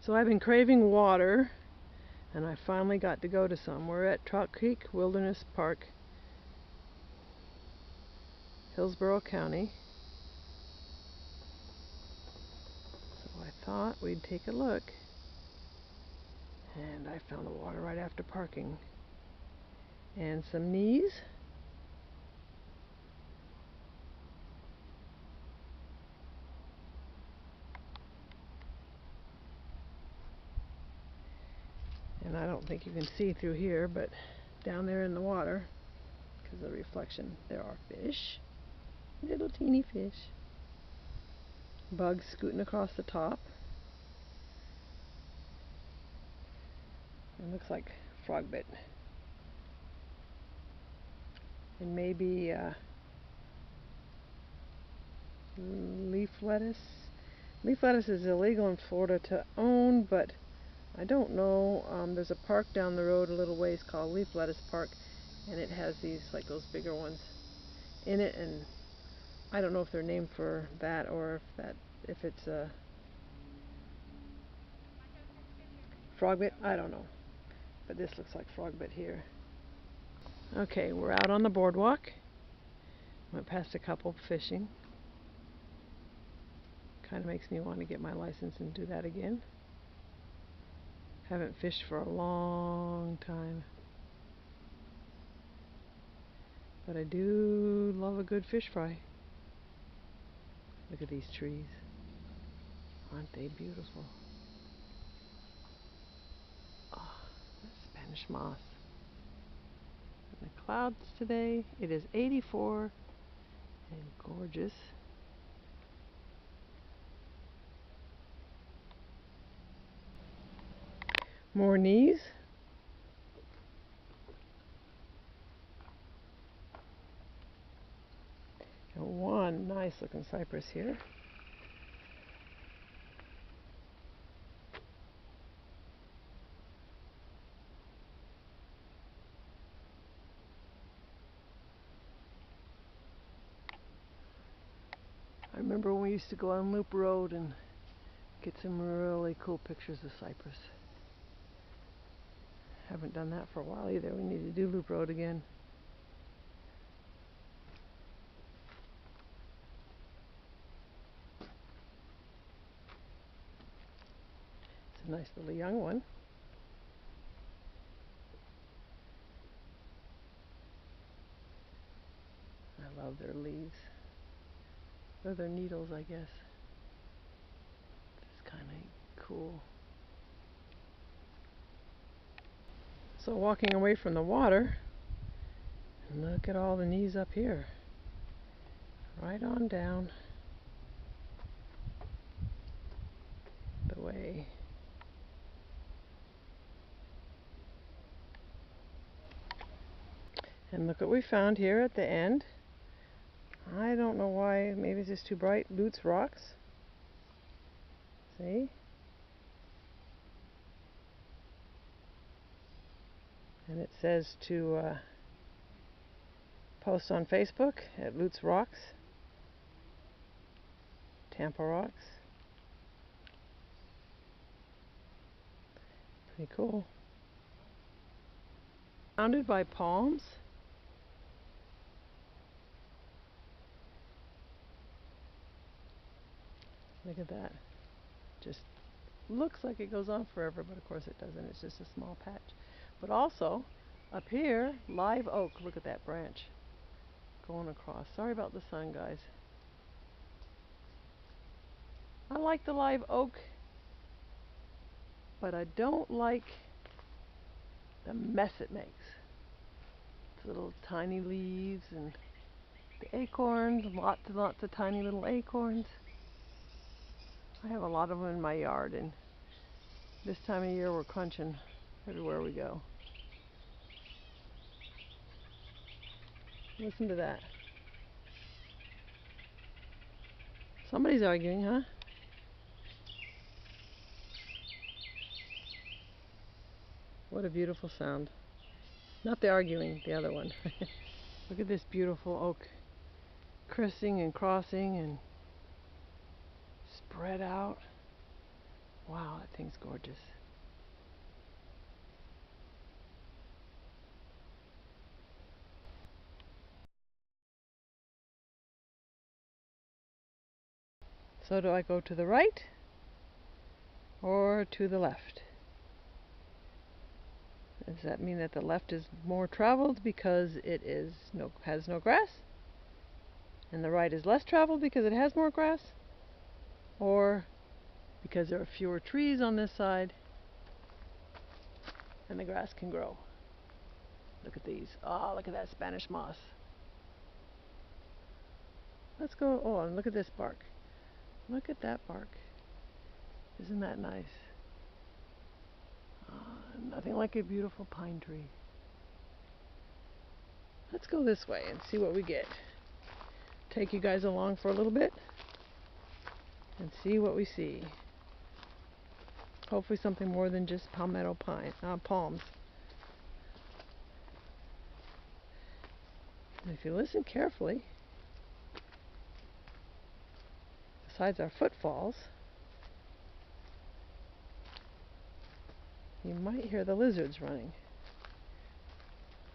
So I've been craving water, and I finally got to go to some. We're at Trout Creek Wilderness Park, Hillsborough County. So I thought we'd take a look, and I found the water right after parking. And some knees. And I don't think you can see through here, but down there in the water, because of the reflection, there are fish. Little teeny fish. Bugs scooting across the top. It looks like frog bit. And maybe leaf lettuce. Leaf lettuce is illegal in Florida to own, but I don't know. There's a park down the road a little ways called Leaf Lettuce Park, and it has these, like those bigger ones in it, and I don't know if they're named for that or if it's a frog bit. I don't know, but this looks like frog bit here. Okay, we're out on the boardwalk. Went past a couple fishing. Kind of makes me want to get my license and do that again. Haven't fished for a long time. But I do love a good fish fry. Look at these trees. Aren't they beautiful? Oh, Spanish moss. And the clouds today, it is 84 and gorgeous. More knees. And one nice looking cypress here. I remember when we used to go on Loop Road and get some really cool pictures of cypress. Haven't done that for a while either. We need to do Loop Road again. It's a nice little young one. I love their leaves. Or their needles, I guess. It's kind of cool. So walking away from the water, and look at all the knees up here. Right on down the way. And look what we found here at the end. I don't know why, maybe it's just too bright. Lutz rocks. See? And it says to post on Facebook at Lutz Rocks, Tampa Rocks. Pretty cool. Surrounded by palms. Look at that. Just looks like it goes on forever, but of course it doesn't. It's just a small patch. But also, up here, live oak. Look at that branch going across. Sorry about the sun, guys. I like the live oak, but I don't like the mess it makes. It's little tiny leaves and the acorns, lots and lots of tiny little acorns. I have a lot of them in my yard, and this time of year we're crunching everywhere we go. Listen to that. Somebody's arguing, huh? What a beautiful sound. Not the arguing, the other one. Look at this beautiful oak crissing and crossing and spread out. Wow, that thing's gorgeous. So do I go to the right or to the left? Does that mean that the left is more traveled because it has no grass? And the right is less traveled because it has more grass? Or because there are fewer trees on this side and the grass can grow? Look at these. Oh, look at that Spanish moss. Let's go. Oh, and look at this bark. Look at that bark. Isn't that nice? Nothing like a beautiful pine tree. Let's go this way and see what we get. Take you guys along for a little bit and see what we see. Hopefully something more than just palmetto palms. And if you listen carefully, besides our footfalls, you might hear the lizards running.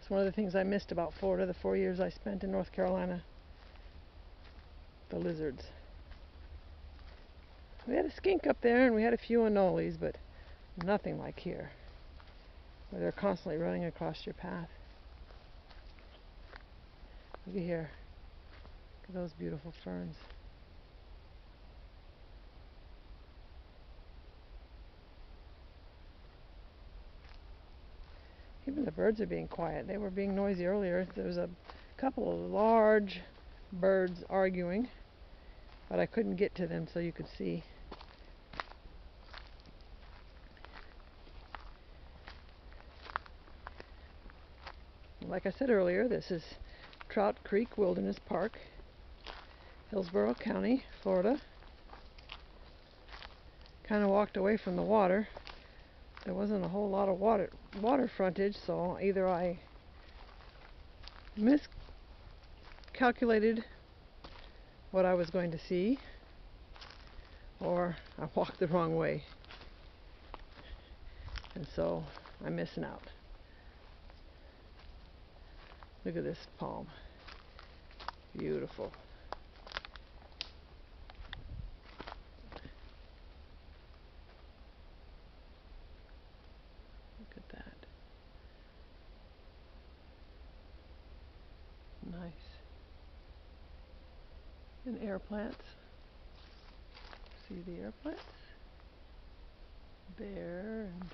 It's one of the things I missed about Florida the 4 years I spent in North Carolina. The lizards. We had a skink up there and we had a few anoles, but nothing like here, where they're constantly running across your path. Look at here. Look at those beautiful ferns. Even the birds are being quiet. They were being noisy earlier. There was a couple of large birds arguing, but I couldn't get to them so you could see. Like I said earlier, this is Trout Creek Wilderness Park, Hillsborough County, Florida. Kind of walked away from the water. There wasn't a whole lot of water frontage, so either I miscalculated what I was going to see, or I walked the wrong way, and so I'm missing out. Look at this palm. Beautiful. Look at that. Nice. And air plants. See the air plants? There and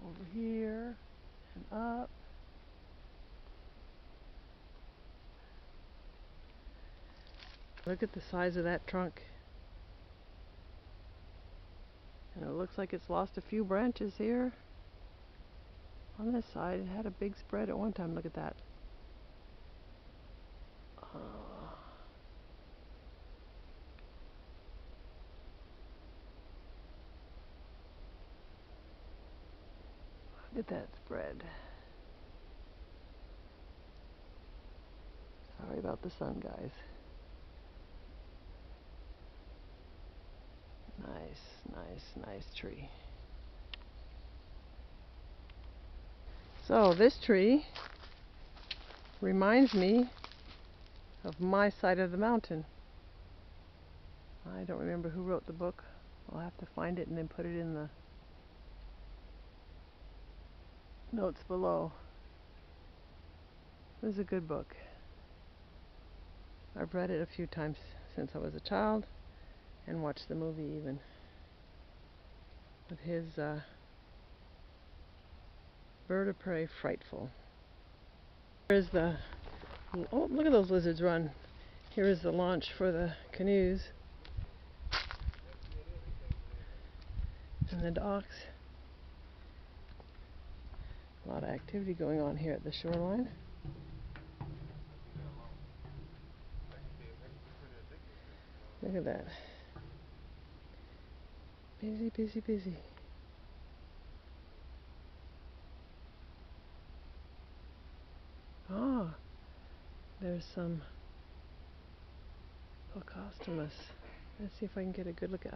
over here and up. Look at the size of that trunk. And it looks like it's lost a few branches here. On this side, it had a big spread at one time. Look at that. Look at that spread. Sorry about the sun, guys. Nice tree. So this tree reminds me of my side of the mountain. I don't remember who wrote the book. I'll have to find it and then put it in the notes below. It was a good book. I've read it a few times since I was a child and watched the movie even. With his bird of prey, Frightful. Here's the, oh, look at those lizards run. Here is the launch for the canoes and the docks. A lot of activity going on here at the shoreline. Look at that. Busy. Ah, there's some Pocostomus Let's see if I can get a good look at.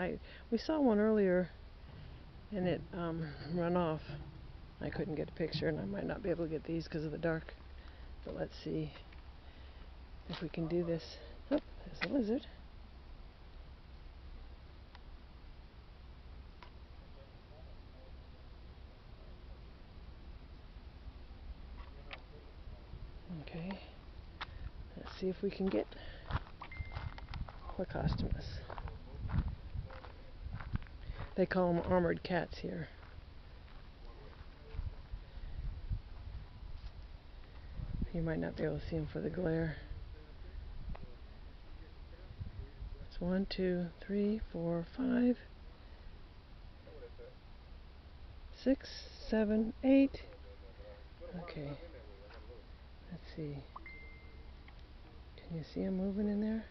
We saw one earlier, and it run off. I couldn't get a picture, and I might not be able to get these because of the dark. But let's see if we can do this. Oh, there's a lizard. Okay, let's see if we can get Hippopotamus. They call them armored cats here. You might not be able to see them for the glare. It's 1, 2, 3, 4, 5, 6, 7, 8. Okay, let's see. Can you see them moving in there?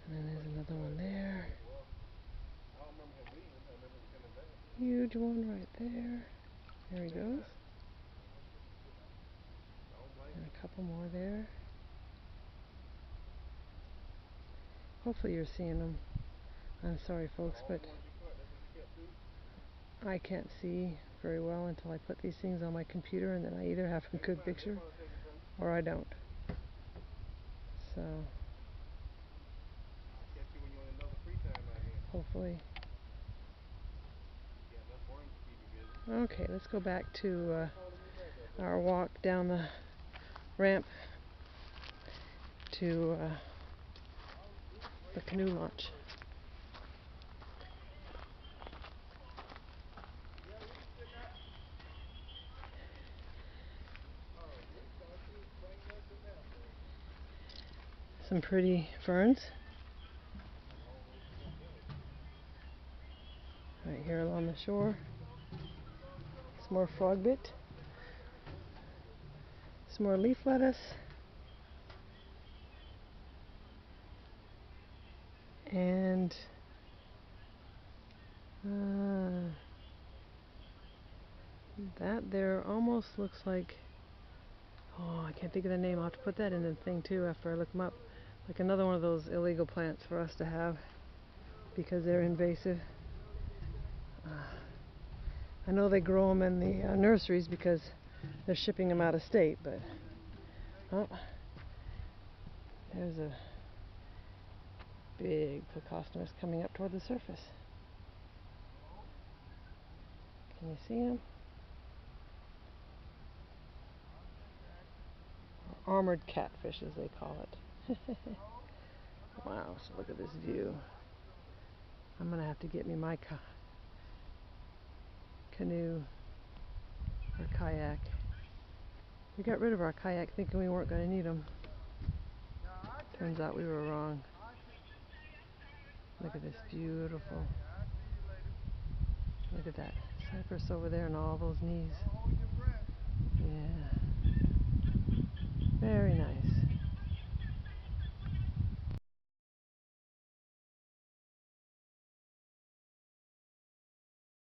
And then there's another one there. Huge one right there. There he goes. And a couple more there. Hopefully you're seeing them. I'm sorry folks, but I can't see very well until I put these things on my computer, and then I either have a good picture or I don't. So hopefully. Okay, let's go back to our walk down the ramp to the canoe launch. Some pretty ferns right here along the shore. Some more frogbit. Some more leaf lettuce. And that there almost looks like, oh, I can't think of the name. I'll have to put that in the thing too after I look them up. Like another one of those illegal plants for us to have because they're invasive. I know they grow them in the nurseries because they're shipping them out of state, but oh, there's a big Hippopotamus coming up toward the surface. Can you see him? Armored catfish, as they call it. Wow, so look at this view. I'm going to have to get me my canoe or kayak. We got rid of our kayak thinking we weren't going to need them. Turns out we were wrong. Look at this beautiful. Look at that cypress over there and all those knees.